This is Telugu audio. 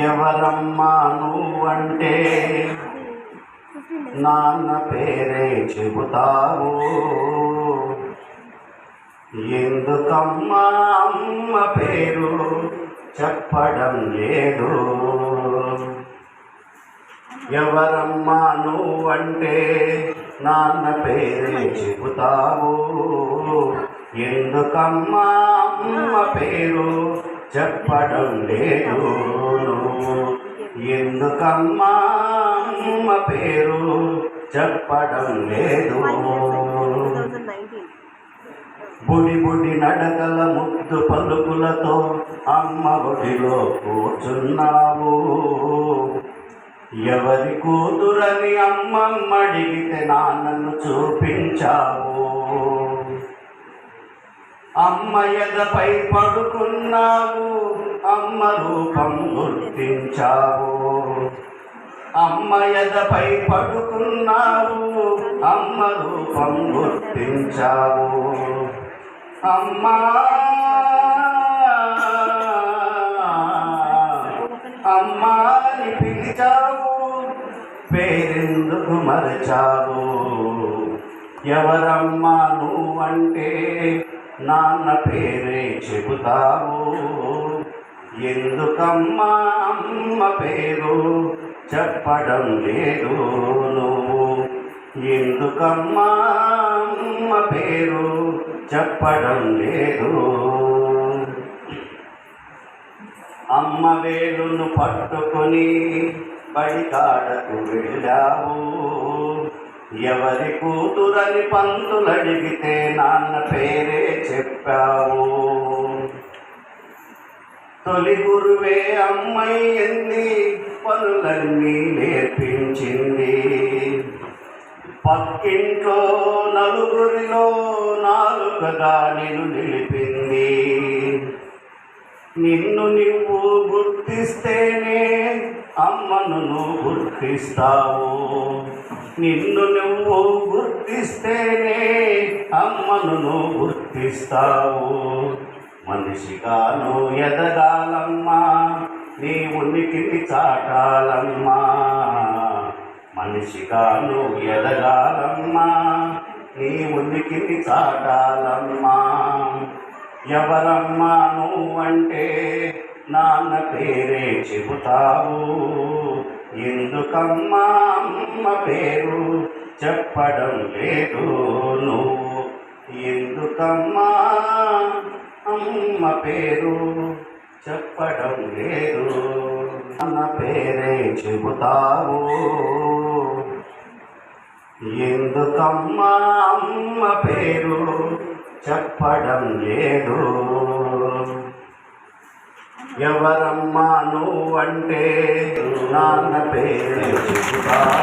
ఎవరమ్మా నువ్వంటే నాన్న పేరే చెబుతావు, ఎందుకమ్మా అమ్మ పేరు చెప్పడం లేదు. ఎవరమ్మా నువ్వంటే నాన్న పేరే చెబుతావు, ఎందుకమ్మా అమ్మ పేరు చెప్పడం లేదు. ఎందుకమ్మా అమ్మ పేరు చెప్పడం లేదు. బుడి బుడి నడకల ముద్దు పలుకులతో అమ్మ ఒడిలో కూర్చున్నావు. ఎవరి కూతురని అమ్మమ్మ అడిగితే నాన్నను చూపించావు. అమ్మ ఎదపై పడుకున్నావు, అమ్మ రూపం గుర్తించావు. అమ్మ ఎదపై పడుకున్నావు, అమ్మ రూపం గుర్తించావు. అమ్మా అమ్మా అని పిలిచావు, పేరెందుకు మరచావు. ఎవరమ్మా నువ్వంటే నాన్న పేరే చెబుతావు, ఎందుకమ్మా అమ్మ పేరు చెప్పడం లేదు. నువ్వు ఎందుకమ్మా అమ్మ పేరు చెప్పడం లేదు. అమ్మ వేలును పట్టుకొని బడికాడకు వెళ్ళావు. ఎవరి కూతురని పంతులడిగితే నాన్న పేరే చెప్పావు. తొలి గురువే అమ్మయ్యింది, పనులన్నీ నేర్పించింది. పక్కింట్లో నలుగురిలో నాలుకగా నిన్ను నిలిపింది. నిన్ను నువ్వు గుర్తిస్తేనే అమ్మను నువ్వు గుర్తిస్తావు. నిన్ను నువ్వు గుర్తిస్తేనే అమ్మను నువ్వు గుర్తిస్తావు. మనిషిగా నువ్వు ఎదగాలమ్మా, నీ ఉనికిని చాటాలమ్మా. మనిషిగా నువ్వు ఎదగాలమ్మా, నీ ఉనికిని చాటాలమ్మా. ఎవరమ్మా నువ్వంటే నాన్న పేరే చెబుతావు, ఎందుకమ్మా అమ్మ పేరు చెప్పడం లేదు. నువ్వు ఎందుకమ్మా అమ్మ పేరు చెప్పడం లేదు. నాన్న పేరే చెబుతావు, ఎందుకమ్మా అమ్మ పేరు చెప్పడం లేదు. ఎవరమ్మా నువ్వంటే నాన్న పేరే చెబుతావు.